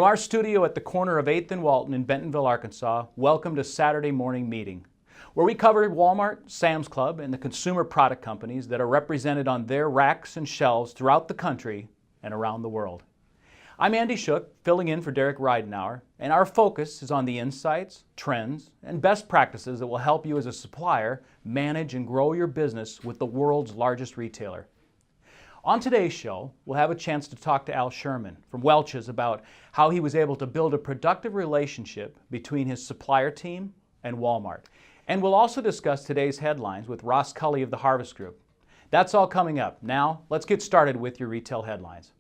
From our studio at the corner of 8th and Walton in Bentonville, Arkansas, welcome to Saturday Morning Meeting, where we cover Walmart, Sam's Club, and the consumer product companies that are represented on their racks and shelves throughout the country and around the world. I'm Andy Shook, filling in for Derek Ridenauer, and our focus is on the insights, trends, and best practices that will help you as a supplier manage and grow your business with the world's largest retailer. On today's show, we'll have a chance to talk to Al Scheuermann from Welch's about how he was able to build a productive relationship between his supplier team and Walmart. And we'll also discuss today's headlines with Ross Cully of the Harvest Group. That's all coming up. Now, let's get started with your retail headlines.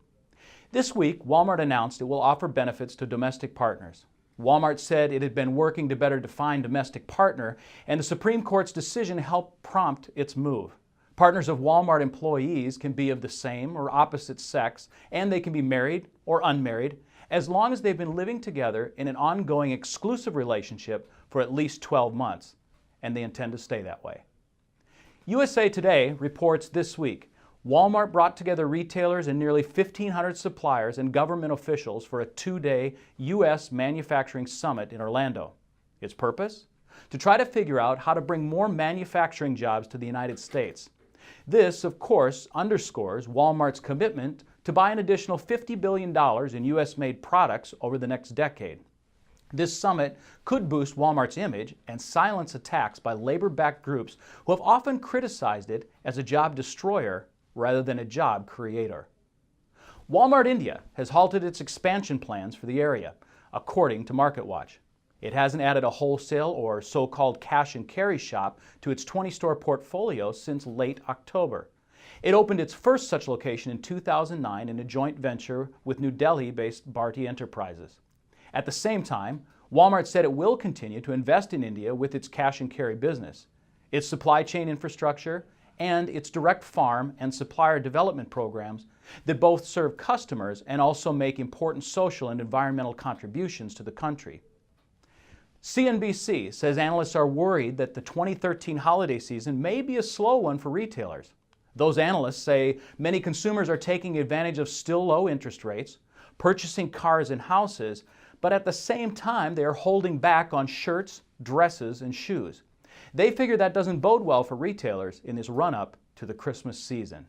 This week, Walmart announced it will offer benefits to domestic partners. Walmart said it had been working to better define domestic partner, and the Supreme Court's decision helped prompt its move. Partners of Walmart employees can be of the same or opposite sex, and they can be married or unmarried, as long as they've been living together in an ongoing exclusive relationship for at least 12 months, and they intend to stay that way. USA Today reports this week, Walmart brought together retailers and nearly 1,500 suppliers and government officials for a two-day U.S. manufacturing summit in Orlando. Its purpose? To try to figure out how to bring more manufacturing jobs to the United States. This, of course, underscores Walmart's commitment to buy an additional $50 billion in U.S.-made products over the next decade. This summit could boost Walmart's image and silence attacks by labor-backed groups who have often criticized it as a job destroyer rather than a job creator. Walmart India has halted its expansion plans for the area, according to MarketWatch. It hasn't added a wholesale or so-called cash and carry shop to its 20-store portfolio since late October. It opened its first such location in 2009 in a joint venture with New Delhi-based Bharti Enterprises. At the same time, Walmart said it will continue to invest in India with its cash and carry business, its supply chain infrastructure, and its direct farm and supplier development programs that both serve customers and also make important social and environmental contributions to the country. CNBC says analysts are worried that the 2013 holiday season may be a slow one for retailers. Those analysts say many consumers are taking advantage of still low interest rates, purchasing cars and houses, but at the same time they are holding back on shirts, dresses, and shoes. They figure that doesn't bode well for retailers in this run-up to the Christmas season.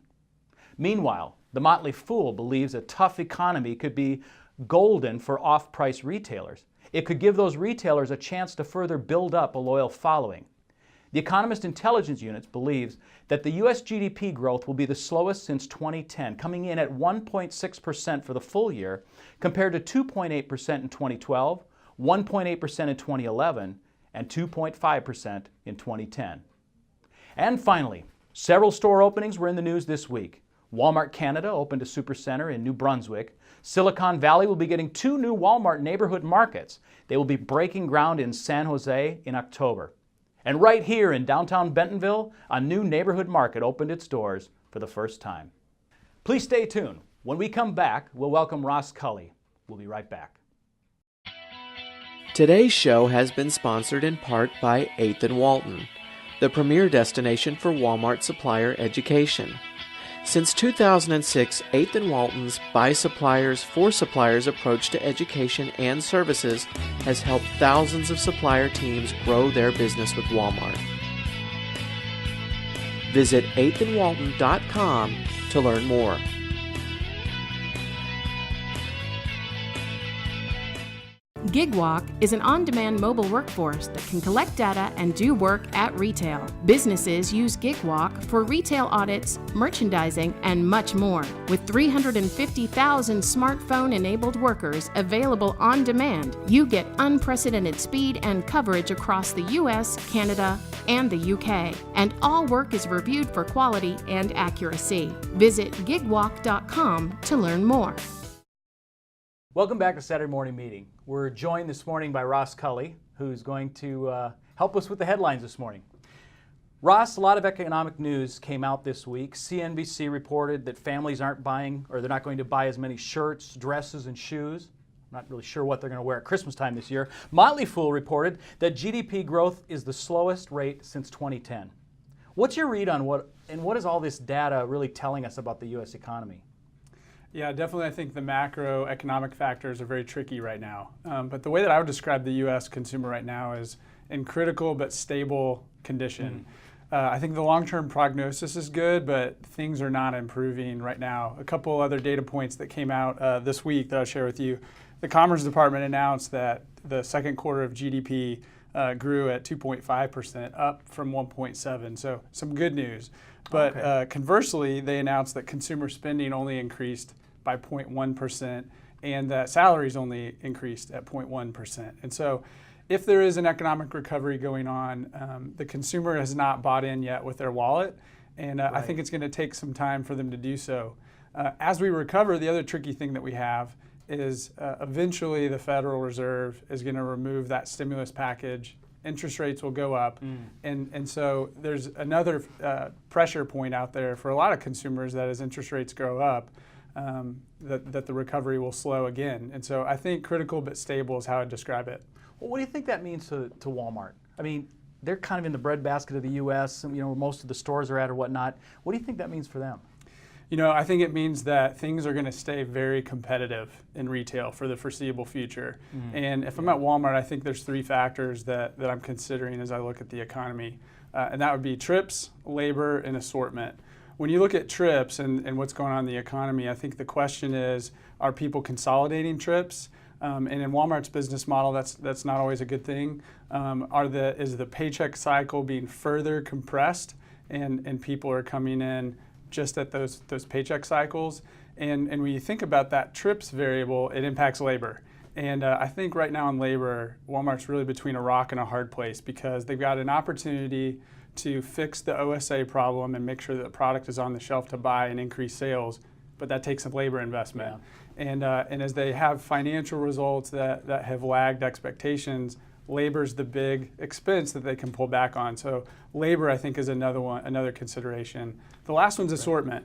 Meanwhile, the Motley Fool believes a tough economy could be golden for off-price retailers. It could give those retailers a chance to further build up a loyal following. The Economist Intelligence Unit believes that the U.S. GDP growth will be the slowest since 2010, coming in at 1.6% for the full year, compared to 2.8% in 2012, 1.8% in 2011, and 2.5% in 2010. And finally, several store openings were in the news this week. Walmart Canada opened a supercenter in New Brunswick. Silicon Valley will be getting 2 new Walmart neighborhood markets. They will be breaking ground in San Jose in October. And right here in downtown Bentonville, a new neighborhood market opened its doors for the first time. Please stay tuned. When we come back, we'll welcome Ross Cully. We'll be right back. Today's show has been sponsored in part by 8th and Walton, the premier destination for Walmart supplier education. Since 2006, 8th and Walton's By Suppliers, for Suppliers approach to education and services has helped thousands of supplier teams grow their business with Walmart. Visit 8thandwalton.com to learn more. GigWalk is an on-demand mobile workforce that can collect data and do work at retail. Businesses use GigWalk for retail audits, merchandising, and much more. With 350,000 smartphone-enabled workers available on demand, you get unprecedented speed and coverage across the US, Canada, and the UK. And all work is reviewed for quality and accuracy. Visit gigwalk.com to learn more. Welcome back to Saturday Morning Meeting. We're joined this morning by Ross Cully, who's going to help us with the headlines this morning. Ross, a lot of economic news came out this week. CNBC reported that families aren't buying, or they're not going to buy as many shirts, dresses, and shoes. I'm not really sure what they're going to wear at Christmas time this year. Motley Fool reported that GDP growth is the slowest rate since 2010. What's your read on what is all this data really telling us about the U.S. economy? Yeah, definitely. I think the macroeconomic factors are very tricky right now. But the way that I would describe the U.S. consumer right now is in critical but stable condition. I think the long-term prognosis is good, but things are not improving right now. A couple other data points that came out this week that I'll share with you. The Commerce Department announced that the second quarter of GDP grew at 2.5%, up from 1.7. So some good news. But conversely, they announced that consumer spending only increased by 0.1%, and that salaries only increased at 0.1%. And so if there is an economic recovery going on, the consumer has not bought in yet with their wallet, and I think it's going to take some time for them to do so. As we recover, the other tricky thing that we have is eventually the Federal Reserve is going to remove that stimulus package. Interest rates will go up, and so there's another pressure point out there for a lot of consumers that as interest rates go up, that the recovery will slow again. And so I think critical but stable is how I'd describe it. Well, what do you think that means to Walmart? I mean, they're kind of in the breadbasket of the U.S., you know, where most of the stores are at or whatnot. What do you think that means for them? You know, I think it means that things are going to stay very competitive in retail for the foreseeable future. And if I'm at Walmart, I think there's three factors that I'm considering as I look at the economy. And that would be trips, labor, and assortment. When you look at trips and what's going on in the economy, I think the question is, are people consolidating trips? And in Walmart's business model, that's not always a good thing. Is the paycheck cycle being further compressed, and people are coming in just at those paycheck cycles? And when you think about that trips variable, it impacts labor. And I think right now in labor, Walmart's really between a rock and a hard place, because they've got an opportunity to fix the OSA problem and make sure that the product is on the shelf to buy and increase sales, but that takes some labor investment. Yeah. And as they have financial results that have lagged expectations, labor's the big expense that they can pull back on. So labor, I think, is another consideration. The last one's assortment.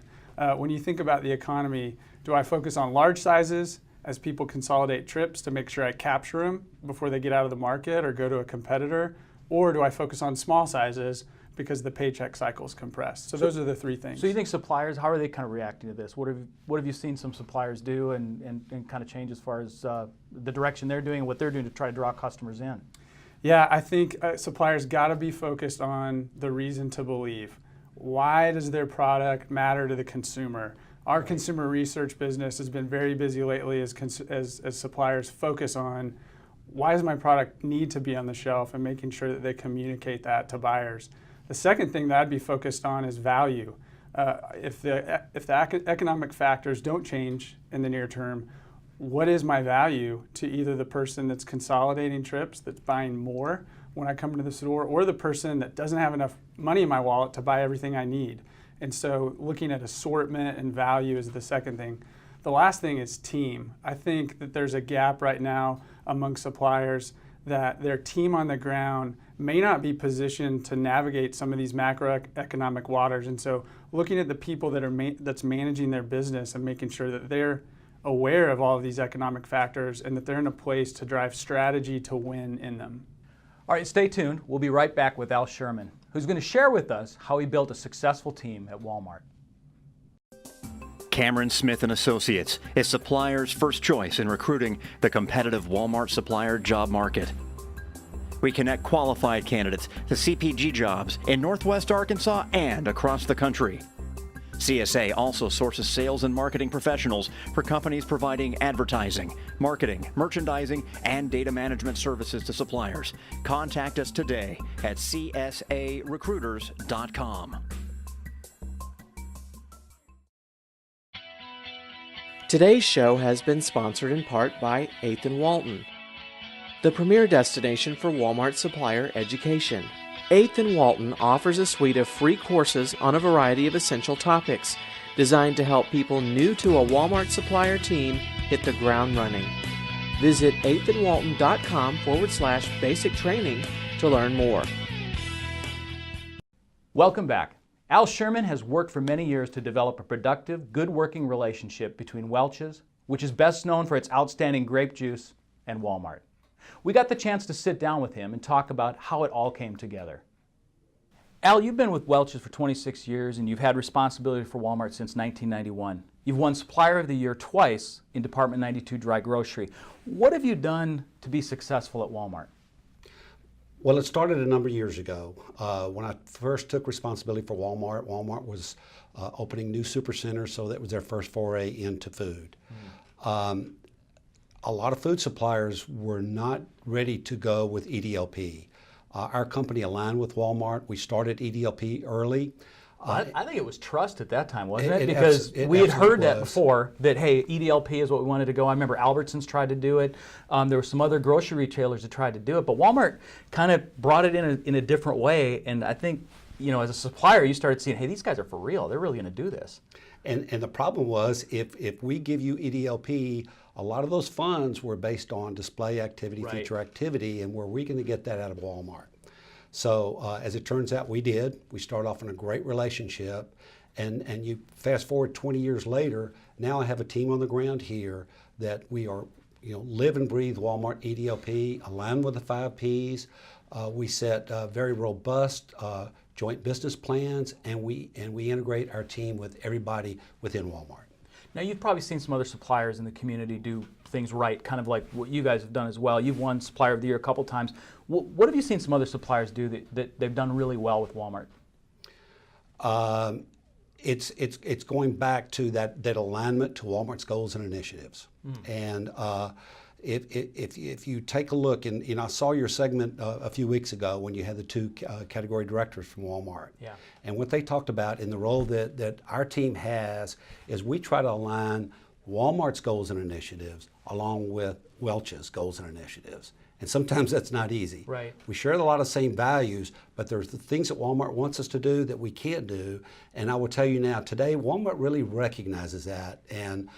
When you think about the economy, do I focus on large sizes as people consolidate trips to make sure I capture them before they get out of the market or go to a competitor? Or do I focus on small sizes because the paycheck cycle is compressed? So those are the three things. So you think suppliers, how are they kind of reacting to this? What have you seen some suppliers do and kind of change as far as the direction they're doing and what they're doing to try to draw customers in? Yeah, I think suppliers got to be focused on the reason to believe. Why does their product matter to the consumer? Our consumer research business has been very busy lately as suppliers focus on, why does my product need to be on the shelf, and making sure that they communicate that to buyers. The second thing that I'd be focused on is value. If the economic factors don't change in the near term, what is my value to either the person that's consolidating trips, that's buying more when I come into the store, or the person that doesn't have enough money in my wallet to buy everything I need? And so looking at assortment and value is the second thing. The last thing is team. I think that there's a gap right now among suppliers that their team on the ground may not be positioned to navigate some of these macroeconomic waters. And so looking at the people that's managing their business and making sure that they're aware of all of these economic factors and that they're in a place to drive strategy to win in them. All right, stay tuned. We'll be right back with Al Scheuermann, who's going to share with us how he built a successful team at Walmart. Cameron Smith & Associates is suppliers' first choice in recruiting the competitive Walmart supplier job market. We connect qualified candidates to CPG jobs in Northwest Arkansas and across the country. CSA also sources sales and marketing professionals for companies providing advertising, marketing, merchandising, and data management services to suppliers. Contact us today at csarecruiters.com. Today's show has been sponsored in part by 8th & Walton, the premier destination for Walmart supplier education. 8th & Walton offers a suite of free courses on a variety of essential topics designed to help people new to a Walmart supplier team hit the ground running. Visit 8thandwalton.com/basic training to learn more. Welcome back. Al Scheuermann has worked for many years to develop a productive, good working relationship between Welch's, which is best known for its outstanding grape juice, and Walmart. We got the chance to sit down with him and talk about how it all came together. Al, you've been with Welch's for 26 years and you've had responsibility for Walmart since 1991. You've won Supplier of the Year twice in Department 92 Dry Grocery. What have you done to be successful at Walmart? Well, it started a number of years ago. When I first took responsibility for Walmart, Walmart was opening new supercenters, so that was their first foray into food. A lot of food suppliers were not ready to go with EDLP. Our company aligned with Walmart. We started EDLP early. I think it was trust at that time, wasn't it? Because we had heard that before, that, hey, EDLP is what we wanted to go. I remember Albertsons tried to do it. There were some other grocery retailers that tried to do it, but Walmart kind of brought it in a different way. And I think, you know, as a supplier, you started seeing, hey, these guys are for real. They're really going to do this. And the problem was, if we give you EDLP, a lot of those funds were based on display activity, Right. feature activity, and were we going to get that out of Walmart? So as it turns out, we did. We started off in a great relationship, and you fast forward 20 years later, now I have a team on the ground here that we are, you know, live and breathe Walmart EDLP, aligned with the 5 Ps. We set very robust joint business plans, and we integrate our team with everybody within Walmart. Now, you've probably seen some other suppliers in the community do things right, kind of like what you guys have done as well. You've won Supplier of the Year a couple times. What have you seen some other suppliers do that they've done really well with Walmart? It's going back to that alignment to Walmart's goals and initiatives. And if you take a look, and I saw your segment a few weeks ago when you had the 2 category directors from Walmart. Yeah. And what they talked about in the role that our team has is we try to align Walmart's goals and initiatives along with Welch's goals and initiatives. And sometimes that's not easy. Right. We share a lot of same values, but there's the things that Walmart wants us to do that we can't do. And I will tell you now, today, Walmart really recognizes that. And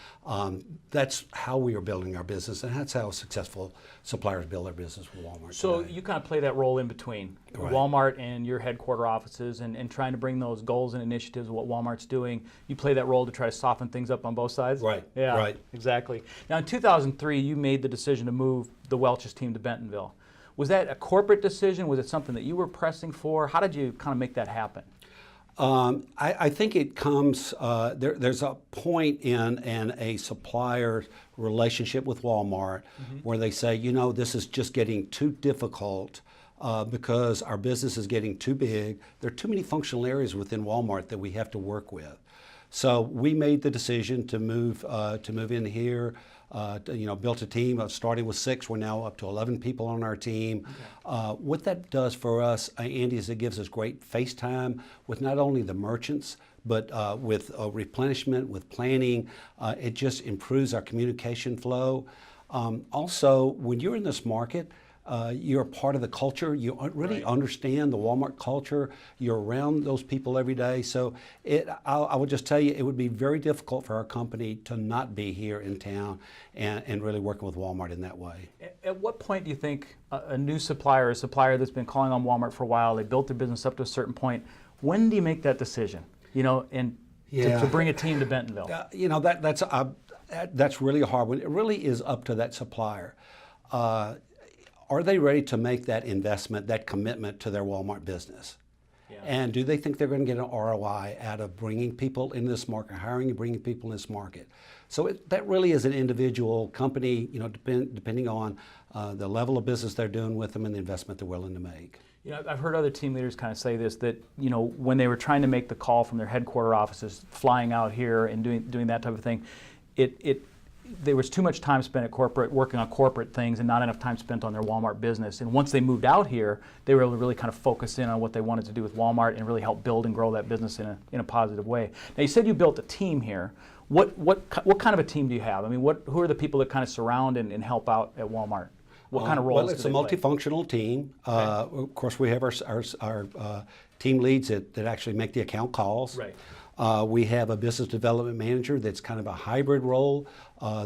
that's how we are building our business, and that's how successful suppliers build their business with Walmart. So today. you kind of play that role in between Right. Walmart and your headquarter offices, and trying to bring those goals and initiatives of what Walmart's doing. You play that role to try to soften things up on both sides? Right, Yeah, right. Exactly. Now, in 2003, you made the decision to move the Welch's team to Bentonville. Was that a corporate decision? Was it something that you were pressing for? How did you kind of make that happen? I think it comes, there's a point in a supplier relationship with Walmart where they say, you know, this is just getting too difficult because our business is getting too big. There are too many functional areas within Walmart that we have to work with. So we made the decision to move in here. Built a team starting with 6. We're now up to 11 people on our team. Okay. What that does for us, Andy, is it gives us great face time with not only the merchants, but with replenishment, with planning. It just improves our communication flow. Also, when you're in this market, you're a part of the culture. You really Right. understand the Walmart culture. You're around those people every day. So I would just tell you, it would be very difficult for our company to not be here in town and really working with Walmart in that way. At what point do you think a new supplier, a supplier that's been calling on Walmart for a while, they built their business up to a certain point, when do you make that decision? You know, and to bring a team to Bentonville? That's really a hard one. It really is up to that supplier. Are they ready to make that investment, that commitment to their Walmart business? Yeah. And do they think they're going to get an ROI out of bringing people in this market, hiring and bringing people in this market? So that really is an individual company, you know, depending on the level of business they're doing with them and the investment they're willing to make. You know, I've heard other team leaders kind of say this, that, you know, when they were trying to make the call from their headquarter offices, flying out here and doing that type of thing, there was too much time spent at corporate, working on corporate things, and not enough time spent on their Walmart business. And once they moved out here, they were able to really kind of focus in on what they wanted to do with Walmart and really help build and grow that business in a positive way. Now, you said you built a team here. What kind of a team do you have? I mean, who are the people that kind of surround and help out at Walmart? What kind of roles? Well, it's a multifunctional team. Okay. Of course, we have our team leads that actually make the account calls. Right. We have a business development manager that's kind of a hybrid role.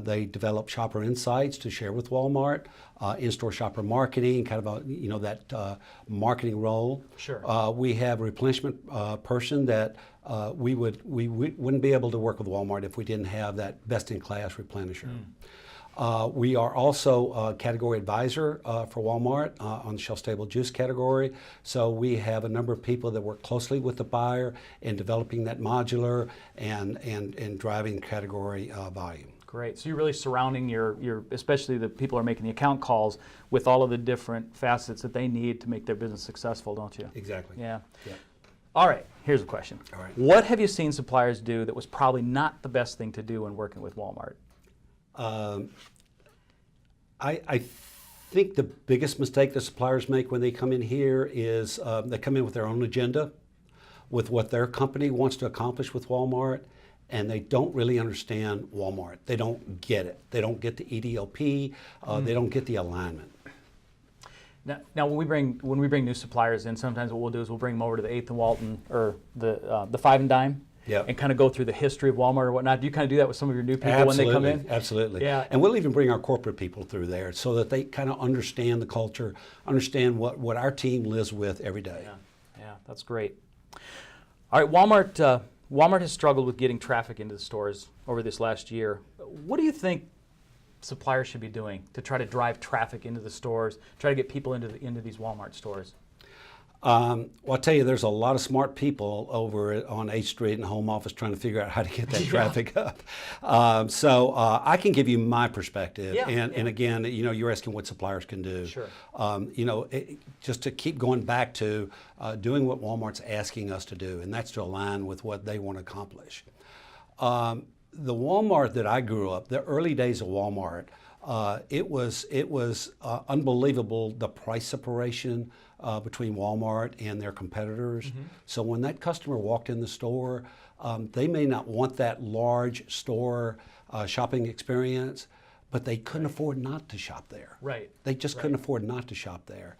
They develop shopper insights to share with Walmart, in-store shopper marketing, kind of that marketing role. Sure. We have a replenishment person that we wouldn't be able to work with Walmart if we didn't have that best-in-class replenisher. We are also a category advisor for Walmart on the shelf-stable juice category. So we have a number of people that work closely with the buyer in developing that modular and driving category volume. Great. So you're really surrounding your especially the people who are making the account calls with all of the different facets that they need to make their business successful, don't you? Exactly. Yeah. Yeah. All right. Here's a question. All right. What have you seen suppliers do that was probably not the best thing to do when working with Walmart? I think the biggest mistake that suppliers make when they come in here is they come in with their own agenda, with what their company wants to accomplish with Walmart, and they don't really understand Walmart. They don't get it. They don't get the EDLP. They don't get the alignment. Now, when we bring new suppliers in, sometimes what we'll do is we'll bring them over to the 8th and Walton or the 5 and Dime. Yep. And kind of go through the history of Walmart or whatnot. Do you kind of do that with some of your new people when they come in? Absolutely. Yeah. And we'll even bring our corporate people through there so that they kind of understand the culture, understand what our team lives with every day. Yeah, that's great. All right, Walmart has struggled with getting traffic into the stores over this last year. What do you think suppliers should be doing to try to drive traffic into the stores, try to get people into these Walmart stores? Well, I'll tell you, there's a lot of smart people over on 8th Street and home office trying to figure out how to get that traffic up. So I can give you my perspective. And again, you're asking what suppliers can do. Sure. Just to keep going back to doing what Walmart's asking us to do, and that's to align with what they want to accomplish. The Walmart that I grew up, the early days of Walmart, it was unbelievable, the price separation between Walmart and their competitors. Mm-hmm. So when that customer walked in the store, they may not want that large store shopping experience, but they couldn't afford not to shop there. Right. They just couldn't afford not to shop there.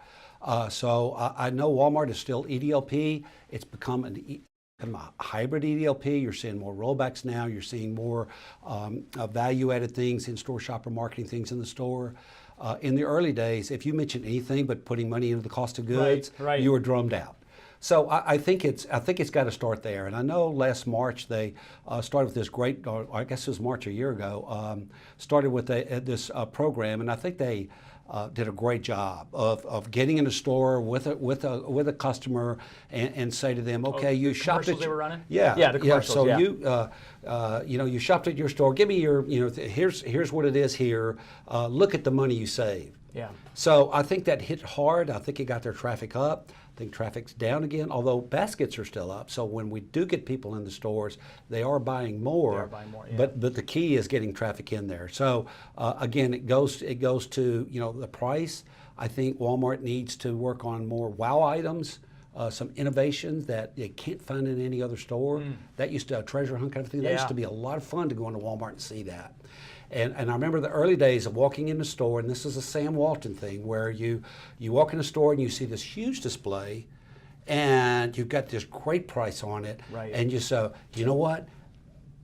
So I know Walmart is still EDLP. It's become kind of a hybrid EDLP. You're seeing more rollbacks now. You're seeing more value-added things, in-store shopper marketing things in the store. In the early days, if you mentioned anything but putting money into the cost of goods, you were drummed out. So I think it's got to start there. And I know last March they started with this great, or I guess it was March a year ago, started with this program, and I think they did a great job of getting in the store with a customer and say to them, okay, you shopped at they were running? Yeah, the commercials. So you shopped at your store. Give me your here's what it is here. Look at the money you saved. Yeah. So I think that hit hard. I think it got their traffic up. I think traffic's down again, although baskets are still up. So when we do get people in the stores, they are buying more. They are buying more, yeah. But the key is getting traffic in there. So again, it goes to the price. I think Walmart needs to work on more wow items, some innovations that you can't find in any other store. That used to a treasure hunt kind of thing. That used to be a lot of fun to go into Walmart and see that. And I remember the early days of walking in the store, and this is a Sam Walton thing, where you walk in the store and you see this huge display, and you've got this great price on it, and you say, you know what?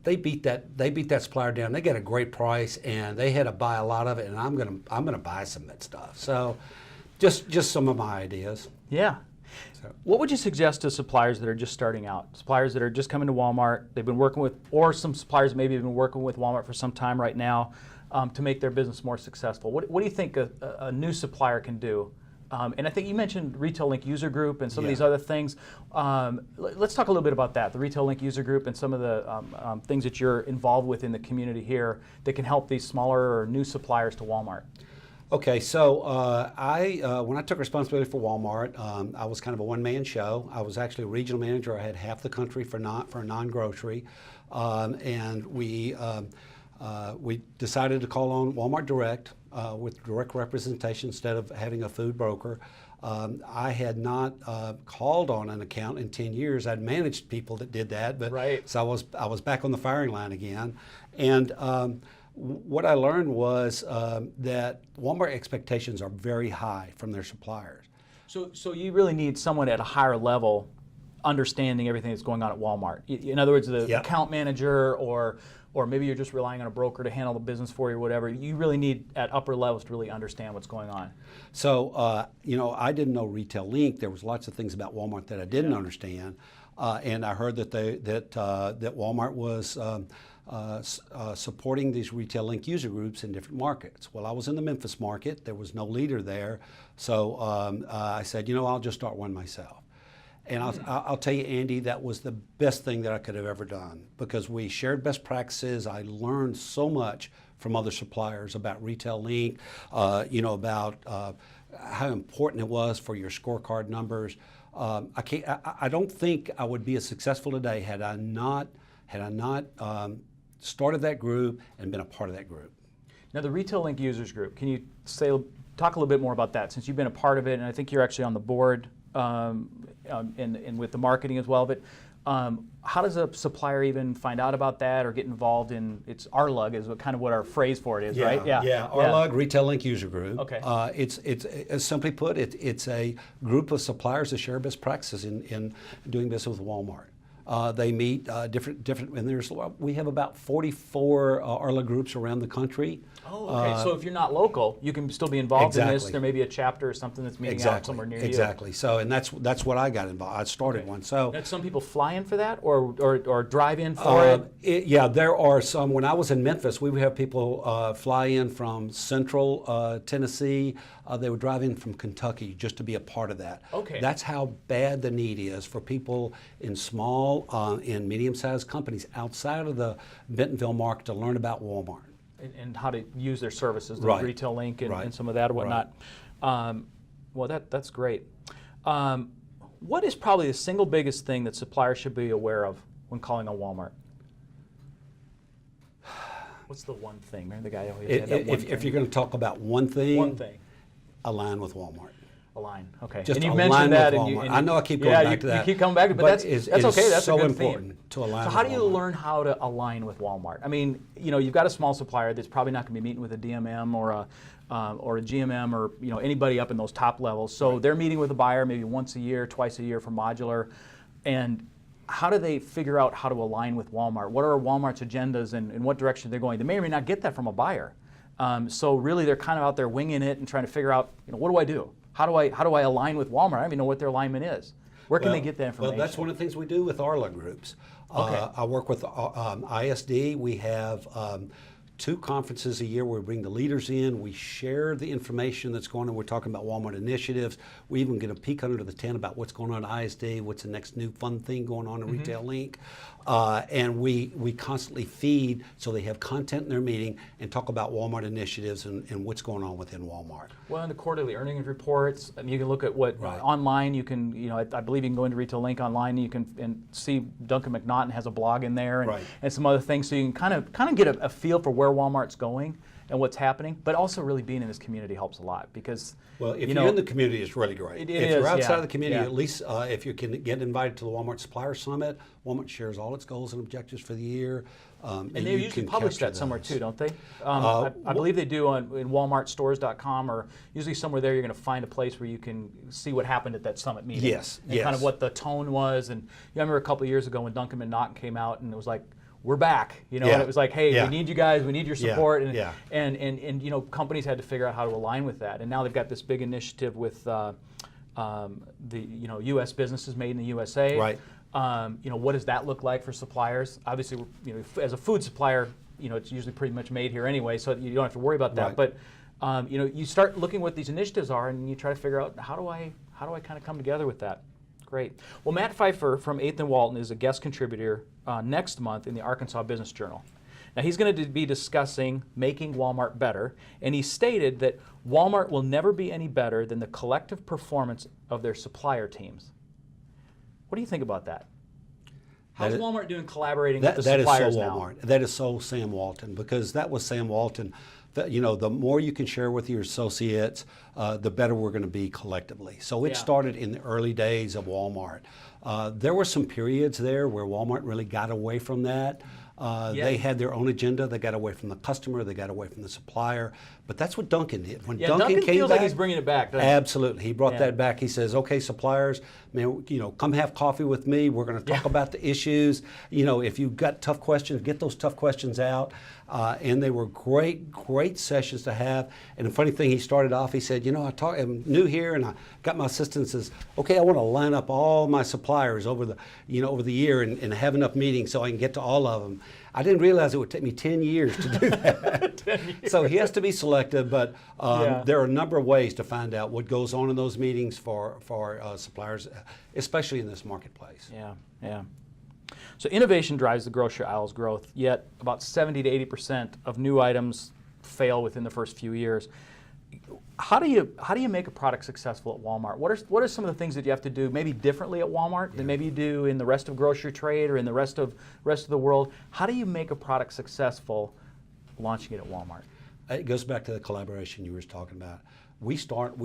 They beat that supplier down. They got a great price, and they had to buy a lot of it, and I'm gonna buy some of that stuff. So, just some of my ideas. Yeah. What would you suggest to suppliers that are just starting out? Suppliers that are just coming to Walmart, they've been working with, or some suppliers maybe have been working with Walmart for some time right now to make their business more successful. What do you think a new supplier can do? And I think you mentioned Retail Link User Group and some of these other things. Let's talk a little bit about that, the Retail Link User Group and some of the things that you're involved with in the community here that can help these smaller or new suppliers to Walmart. Okay, so when I took responsibility for Walmart, I was kind of a one-man show. I was actually a regional manager. I had half the country for non-grocery, and we decided to call on Walmart Direct with direct representation instead of having a food broker. I had not called on an account in 10 years. I'd managed people that did that, but so I was back on the firing line again, and. What I learned was that Walmart expectations are very high from their suppliers. So you really need someone at a higher level understanding everything that's going on at Walmart. In other words, the account manager or maybe you're just relying on a broker to handle the business for you or whatever. You really need at upper levels to really understand what's going on. So, I didn't know Retail Link. There was lots of things about Walmart that I didn't understand. And I heard that Walmart was supporting these retail link user groups in different markets. Well, I was in the Memphis market. There was no leader there. So I said, I'll just start one myself. And I'll tell you, Andy, that was the best thing that I could have ever done, because we shared best practices. I learned so much from other suppliers about retail link, about how important it was for your scorecard numbers. I don't think I would be as successful today had I not started that group and been a part of that group. Now, the Retail Link Users Group, can you talk a little bit more about that, since you've been a part of it, and I think you're actually on the board and with the marketing as well. But how does a supplier even find out about that or get involved in? It's RLUG is kind of what our phrase for it is, right? Yeah. RLUG, Retail Link User Group. Okay. It's simply put, it's a group of suppliers that share best practices in doing business with Walmart. They meet different, and we have about 44 RLUG groups around the country. Oh, okay. So if you're not local, you can still be involved in this. There may be a chapter or something that's meeting out somewhere near you. Exactly. So, and that's what I got involved. I started one. So, now, some people fly in for that, or drive in for it. Yeah, there are some. When I was in Memphis, we would have people fly in from Central Tennessee. They would drive in from Kentucky just to be a part of that. Okay. That's how bad the need is for people in small and medium-sized companies outside of the Bentonville market to learn about Walmart. And how to use their services, the Right. Retail Link and, Right. and some of that or whatnot. Well, that's great. What is probably the single biggest thing that suppliers should be aware of when calling on Walmart? What's the one thing? Remember the guy always had that one thing? If you're going to talk about one thing, align with Walmart. Align. Okay. Just and you align mentioned that, with and Walmart. I know I keep going back to that. You keep coming back, but that's okay. That's so a good important theme. to align. So with how do you Walmart. learn how to align with Walmart? I mean, you've got a small supplier that's probably not going to be meeting with a DMM or a GMM or anybody up in those top levels. So they're meeting with a buyer maybe once a year, twice a year for modular, and how do they figure out how to align with Walmart? What are Walmart's agendas and in what direction they're going? They may or may not get that from a buyer. So really, they're kind of out there winging it and trying to figure out, what do I do? How do I align with Walmart? I don't even know what their alignment is. Where can they get that information? Well, that's one of the things we do with RLUG groups. Okay. I work with ISD. We have 2 conferences a year where we bring the leaders in. We share the information that's going on. We're talking about Walmart initiatives. We even get a peek under the tent about what's going on at ISD, what's the next new fun thing going on in Retail Link. And we constantly feed so they have content in their meeting and talk about Walmart initiatives and what's going on within Walmart. Well, in the quarterly earnings reports, you can look at what online. You can, I believe you can go into Retail Link online. You can and see Duncan McNaughton has a blog in there and some other things, so you can kind of get a feel for where Walmart's going and what's happening. But also, really being in this community helps a lot because if you're in the community, it's really great. If you're outside of the community, at least if you can get invited to the Walmart Supplier Summit, Walmart shares all its goals and objectives for the year. And they usually publish that somewhere too, don't they? I believe they do in walmartstores.com, or usually somewhere there you're going to find a place where you can see what happened at that summit meeting. Yes, and kind of what the tone was. And I remember a couple of years ago when Duncan McNaughton came out and it was like, we're back, and it was like, hey, we need you guys, we need your support, and companies had to figure out how to align with that, and now they've got this big initiative with the U.S. businesses made in the USA. Right. What does that look like for suppliers? Obviously, as a food supplier, it's usually pretty much made here anyway, so you don't have to worry about that. Right. But you start looking what these initiatives are, and you try to figure out how do I kind of come together with that. Great. Well, Matt Pfeiffer from 8th and Walton is a guest contributor next month in the Arkansas Business Journal. Now, he's going to be discussing making Walmart better, and he stated that Walmart will never be any better than the collective performance of their supplier teams. What do you think about that? How's Walmart doing collaborating with the suppliers now? That is so Walmart. That is so Sam Walton, because that was Sam Walton. The more you can share with your associates, the better we're going to be collectively. So it started in the early days of Walmart. There were some periods there where Walmart really got away from that. They had their own agenda. They got away from the customer. They got away from the supplier. But that's what Duncan did. When Duncan came feels back, like he's bringing it back. Absolutely, he brought that back. He says, "Okay, suppliers, man, come have coffee with me. We're going to talk about the issues. If you've got tough questions, get those tough questions out." And they were great sessions to have. And the funny thing, he started off. He said, I'm new here, and I got my assistant says, "Okay, I want to line up all my suppliers over the year and have enough meetings so I can get to all of them." I didn't realize it would take me 10 years to do that. 10 years. So he has to be selective, but there are a number of ways to find out what goes on in those meetings for suppliers, especially in this marketplace. Yeah, yeah. So innovation drives the grocery aisle's growth, yet about 70 to 80% of new items fail within the first few years. How do you make a product successful at Walmart? What are some of the things that you have to do maybe differently at Walmart than maybe you do in the rest of grocery trade or in the rest of the world? How do you make a product successful launching it at Walmart? It goes back to the collaboration you were talking about. We start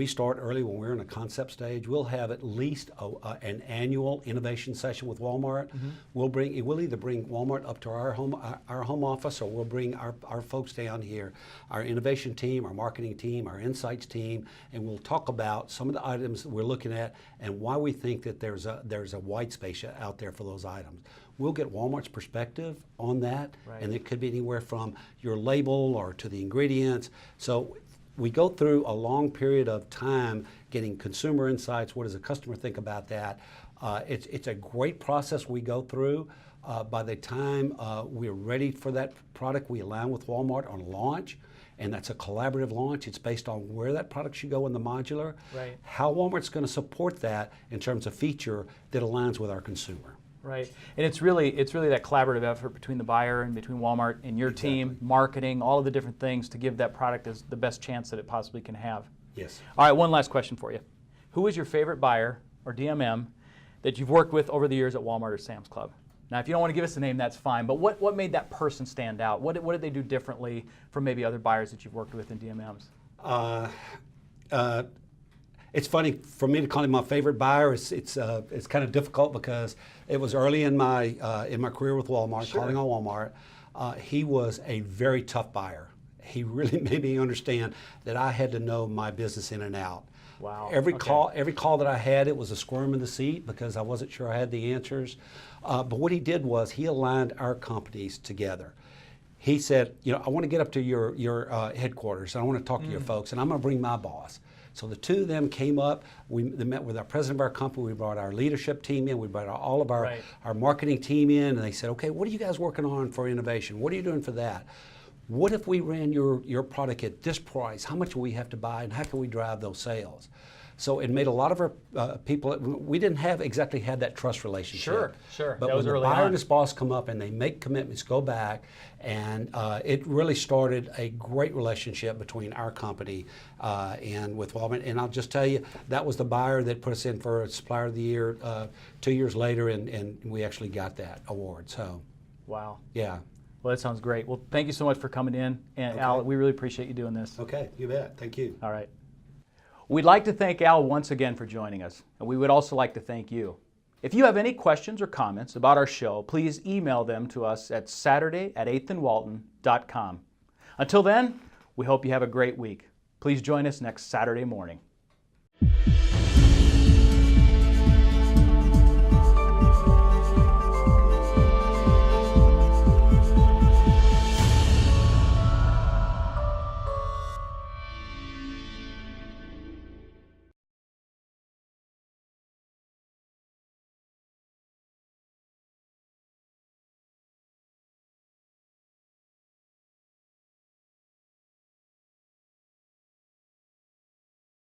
early when we're in a concept stage. We'll have at least an annual innovation session with Walmart. We'll either bring Walmart up to our home office, or we'll bring our folks down here, our innovation team, our marketing team, our insights team, and we'll talk about some of the items that we're looking at and why we think that there's a white space out there for those items. We'll get Walmart's perspective on that, and it could be anywhere from your label or to the ingredients. So we go through a long period of time getting consumer insights. What does the customer think about that? It's a great process we go through. By the time we're ready for that product, we align with Walmart on launch, and that's a collaborative launch. It's based on where that product should go in the modular, how Walmart's going to support that in terms of feature that aligns with our consumer. Right, and it's really that collaborative effort between the buyer and between Walmart and your team, marketing, all of the different things to give that product as the best chance that it possibly can have. Yes. All right, one last question for you. Who is your favorite buyer or DMM that you've worked with over the years at Walmart or Sam's Club? Now, if you don't want to give us a name, that's fine, but what made that person stand out? What did they do differently from maybe other buyers that you've worked with in DMMs? It's funny for me to call him my favorite buyer. It's kind of difficult because it was early in my career with Walmart, calling on Walmart. He was a very tough buyer. He really made me understand that I had to know my business in and out. Wow. Every call that I had, it was a squirm in the seat because I wasn't sure I had the answers. But what he did was he aligned our companies together. He said, I want to get up to your headquarters, and I want to talk to your folks, and I'm going to bring my boss. So the two of them came up. They met with our president of our company. We brought our leadership team in. We brought all of our marketing team in, and they said, okay, what are you guys working on for innovation? What are you doing for that? What if we ran your product at this price? How much will we have to buy, and how can we drive those sales? So it made a lot of our people, we didn't exactly have that trust relationship. Sure. But when the buyer and his boss come up and they make commitments, go back, and it really started a great relationship between our company and with Walmart. And I'll just tell you, that was the buyer that put us in for Supplier of the Year 2 years later, and we actually got that award. So, wow. Yeah. Well, that sounds great. Well, thank you so much for coming in. And Al, we really appreciate you doing this. Okay, you bet. Thank you. All right. We'd like to thank Al once again for joining us, and we would also like to thank you. If you have any questions or comments about our show, please email them to us at saturday@8thandwalton.com. Until then, we hope you have a great week. Please join us next Saturday morning.